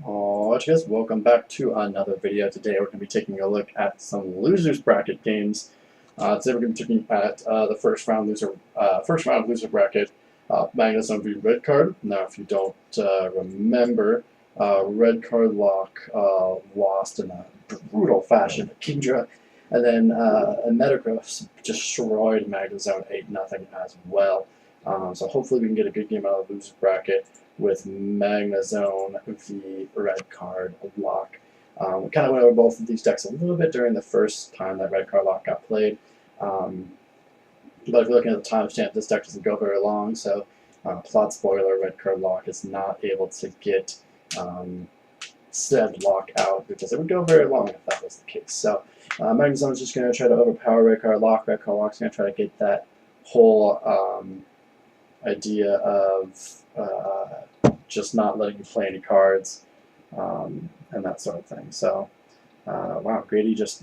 Alright guys, welcome back to another video. Today we're going to be taking a look at some losers bracket games. Today we're going to be looking at the first round of loser bracket, Magnezone v Red Card. Now, if you don't remember, Red Card Lock lost in a brutal fashion to Kingdra, and then Metagross destroyed Magnezone 8-0 as well. So hopefully we can get a good game out of the loser bracket with Magnezone v Red Card Lock. We kind of went over both of these decks a little bit during the first time that Red Card Lock got played. But if you're looking at the timestamp, this deck doesn't go very long, so plot spoiler, Red Card Lock is not able to get said lock out because it would go very long if that was the case. So Magnezone is just going to try to overpower Red Card Lock. Red Card Lock is going to try to get that whole idea of just not letting you play any cards and that sort of thing. So, wow, Grady just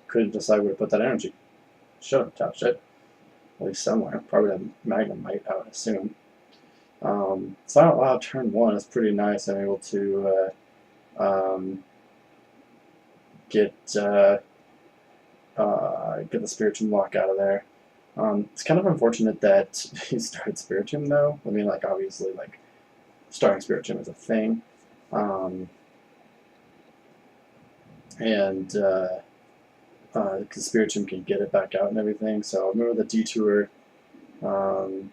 couldn't decide where to put that energy. Should have touched it, at least somewhere. Probably the Magnemite, I would assume. Silent Loud turn 1 is pretty nice. I'm able to get the Spiritomb Lock out of there. It's kind of unfortunate that he started Spiritomb though. I mean, obviously, starting Spiritomb is a thing, and because Spiritomb can get it back out and everything. So I remember the detour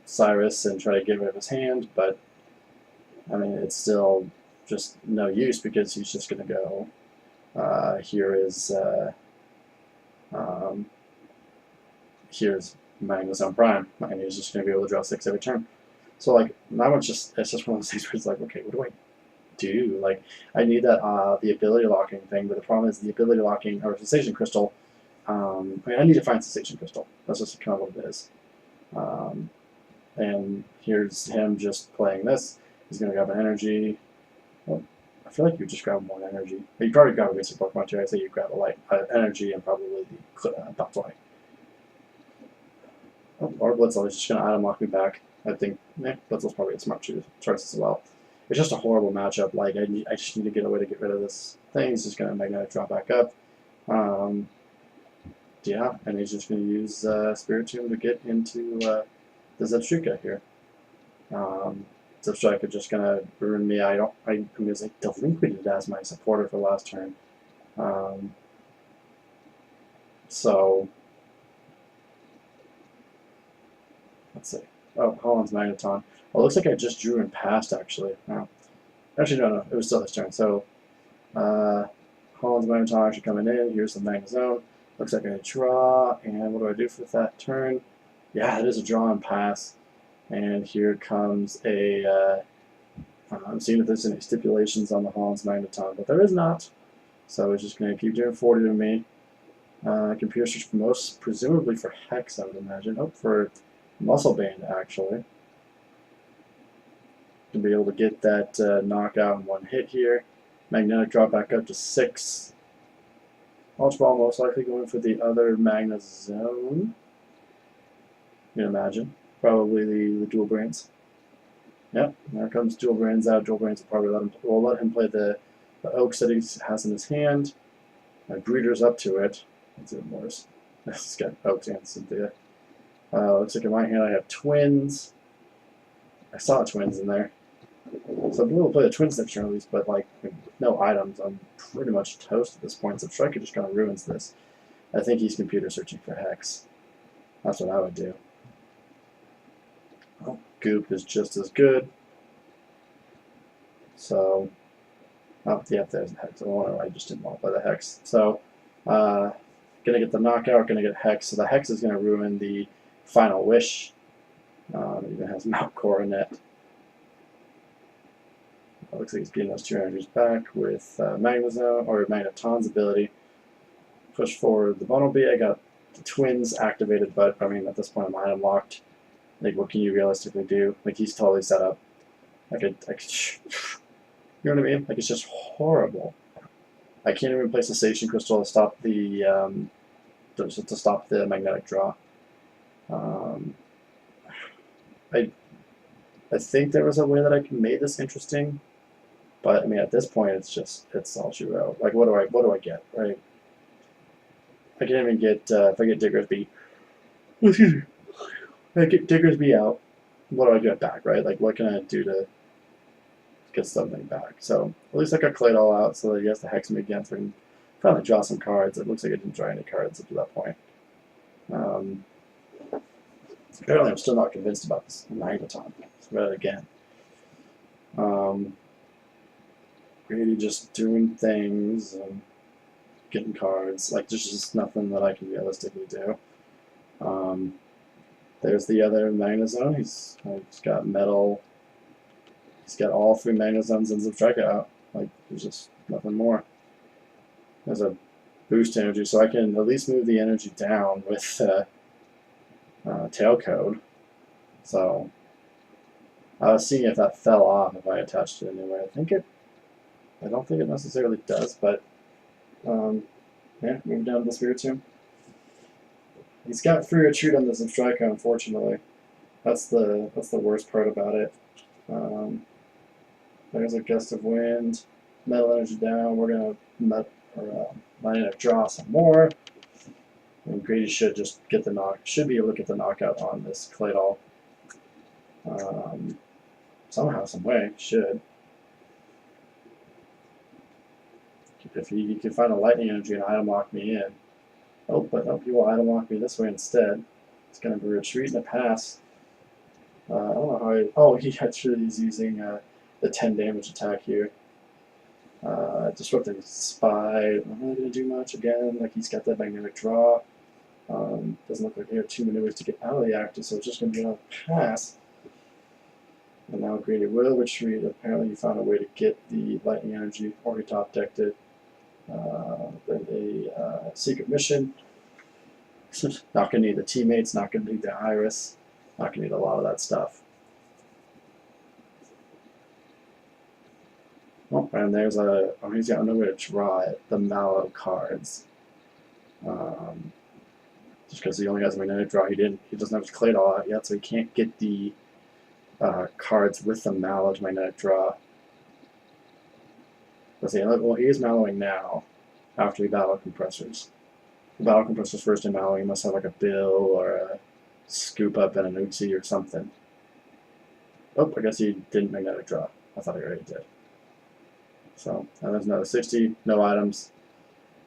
Cyrus and try to get rid of his hand, but I mean it's still just no use because he's just gonna go. Here's Magnezone Prime, and he's just going to be able to draw 6 every turn. So now it's just one of those things where it's okay, what do I do? I need that the ability locking thing, but the problem is the ability locking or Sensation Crystal. I mean, I need to find Sensation Crystal. That's just kind of what it is. And here's him just playing this. He's going to grab an energy. Well, I feel like you just grab one energy. You probably grab a basic Pokemon too. I'd say you grab energy and probably the Butterfly. Oh, or Blitzel is just going to item lock me back. I think Blitzel's probably a smart choice as well. It's just a horrible matchup. I just need to get a way to get rid of this thing. He's just going to Magnetic drop back up. Yeah, and he's just going to use Spiritomb to get into the Zebstrika here. Zebstrika is just going to ruin me. I was delinquented as my supporter for last turn. So let's see. Oh, Holland's Magneton. Well, it looks like I just drew and passed, actually. No. Actually, no. It was still his turn. So, Holland's Magneton actually coming in. Here's the Magnezone. Looks like I draw. And what do I do for that turn? Yeah, it is a draw and pass. And here comes a... I'm seeing if there's any stipulations on the Holland's Magneton, but there is not. So it's just going to keep doing 40 to me. Computer search for presumably for Hex, I would imagine. Oh, for Muscle Band, actually. To be able to get that knockout in one hit here. Magnetic drop back up to 6. Ultra Ball most likely going for the other Magnezone. You can imagine. Probably the Dual Brains. Yep, there comes Dual Brains out. Dual Brains will probably let him play the Oaks that he has in his hand. Greeter's up to it. That's even worse. He's got Oaks and Cynthia. Looks like in my hand I have Twins. I saw Twins in there. So I'm able to play the Twins next turn at least, but with no items, I'm pretty much toast at this point. So Striker just kind of ruins this. I think he's computer searching for Hex. That's what I would do. Oh, Goop is just as good. So, oh, yeah, there's the Hex. I just didn't want to play the Hex. So, gonna get the knockout, gonna get Hex. So the Hex is gonna ruin the Final Wish. It even has Mount Coronet. It looks like he's getting those 2 energies back with Magnezone or Magneton's ability. Push forward the Bumblebee. I got the Twins activated, but I mean at this point I'm item locked. What can you realistically do? He's totally set up. You know what I mean? It's just horrible. I can't even place a Sensation Crystal to stop the magnetic draw. I think there was a way that I made this interesting. But I mean, at this point, it's all you out. Like, what do I get, right? I can't even get if I get Diggersby. Excuse me. If I get Diggersby out, what do I get back, right? Like, what can I do to get something back? So at least I got Claydol out, so that he has to hex me again, so I can finally draw some cards. It looks like I didn't draw any cards up to that point. Apparently, I'm still not convinced about this Magnezone. Let's read it again. Really just doing things and getting cards. Like, there's just nothing that I can realistically do. There's the other Magnezone. He's got metal. He's got all 3 Magnezones and some strike out. Like, there's just nothing more. There's a boost energy, so I can at least move the energy down with tailcode. So I was seeing if that fell off if I attached it anyway. I don't think it necessarily does, but yeah, move down to the Spirit Tomb. He's got free retreat on the Substrika, unfortunately. That's the worst part about it. There's a gust of wind, metal energy down. We're gonna draw some more. And Grady should just get the should be able to get the knockout on this Claydol. Somehow, some way, should. If he can find a lightning energy and item lock me in. Oh, but no, he will item lock me this way instead. It's going to be retreat and a pass. I don't know how he... Oh, he actually is using the 10 damage attack here. Disrupting Spy. Not really going to do much again. Like, he's got that magnetic draw. Doesn't look like he had 2 maneuvers to get out of the active, so it's just going to be a pass. And now Grady will retreat. Apparently, he found a way to get the lightning energy, or he top decked it. Then a secret mission. Not going to need the teammates, not going to need the Iris, not going to need a lot of that stuff. Oh, and there's he's got no way to draw it, the Mallow cards. Just because he only has a magnetic draw, he doesn't have his Claydol out yet, so he can't get the cards with the Mallow magnetic draw. Let's see, well, he is Mallowing now, after he battle compressors. The battle compressors first in Mallow, he must have like a Bill or a Scoop Up and an Uzi or something. Oh, I guess he didn't magnetic draw. I thought he already did. So, and there's another 60, no items.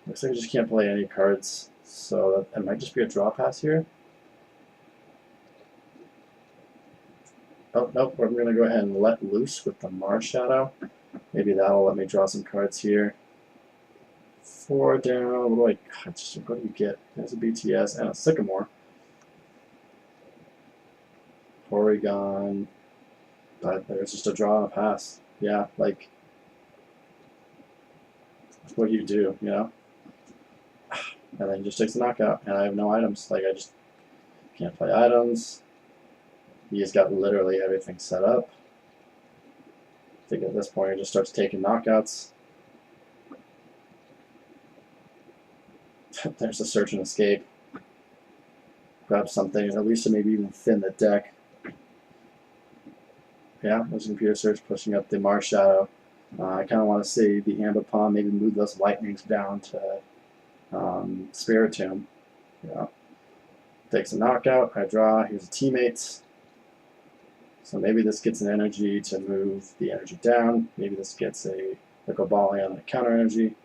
Looks like I just can't play any cards, so that might just be a draw pass here. Oh, nope, we're going to go ahead and let loose with the Mars Shadow. Maybe that'll let me draw some cards here. 4 down, what do you get? There's a BTS and a Sycamore. Porygon, but there's just a draw and a pass. Yeah, like, what do, you know? And then he just takes the knockout, and I have no items. Like, I just can't play items. He's got literally everything set up. I think at this point he just starts taking knockouts. There's a search and escape. Grab something, at least to maybe even thin the deck. Yeah, there's a computer search pushing up the Mars Shadow. I kind of want to see the Ambipom, maybe move those lightnings down to Spirit Tomb. Yeah. Takes a knockout, I draw, here's a teammates. So maybe this gets an energy to move the energy down. Maybe this gets a Cobalion and a counter energy.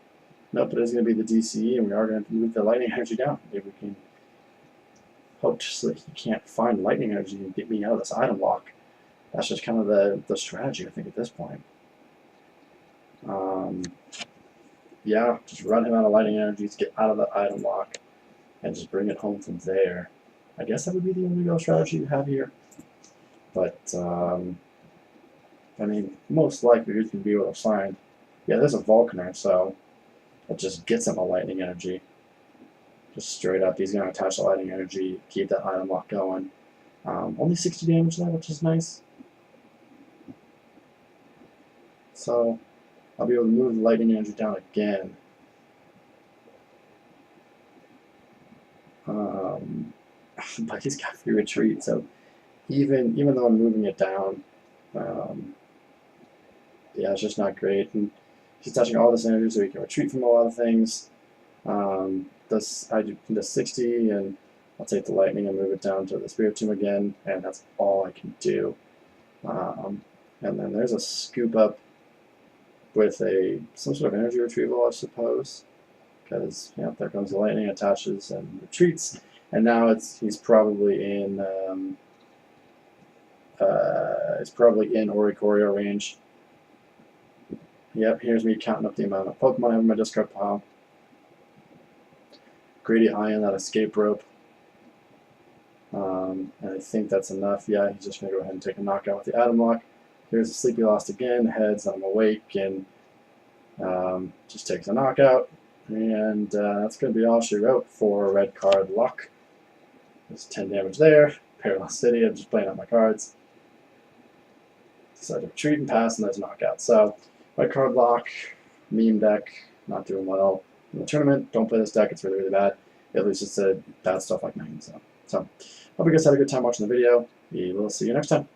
Nope, it is going to be the DCE, and we are going to move the lightning energy down. Maybe we can hope so that he can't find lightning energy and get me out of this item lock. That's just kind of the strategy, I think, at this point. Yeah, just run him out of lightning energy to get out of the item lock and just bring it home from there. I guess that would be the only real strategy you have here. But, I mean, most likely he's going to be able to find... Yeah, there's a Vulcaner, so it just gets him a lightning energy. Just straight up, he's going to attach the lightning energy, keep that item lock going. Only 60 damage now, which is nice. So, I'll be able to move the lightning energy down again. But he's got free retreat, so even though I'm moving it down, yeah, it's just not great. And he's touching all this energy, so he can retreat from a lot of things. I do the 60, and I'll take the lightning and move it down to the Spirit Tomb again, and that's all I can do. And then there's a scoop up with some sort of energy retrieval, I suppose, because there comes the lightning, attaches and retreats, and now he's probably in Oricorio range. Yep, here's me counting up the amount of Pokemon I have in my discard pile. Greedy Ion, that escape rope. And I think that's enough. Yeah, he's just going to go ahead and take a knockout with the Atom Lock. Here's the Sleepy Lost again, heads, I'm awake, and just takes a knockout. And that's going to be all she wrote for red card luck. There's 10 damage there. Parallel City, I'm just playing out my cards. Decide to retreat and pass, and there's a knockout. So, red card lock, meme deck, not doing well in the tournament. Don't play this deck, it's really, really bad. At least it's bad stuff like Magnezone. So, hope you guys had a good time watching the video. We will see you next time.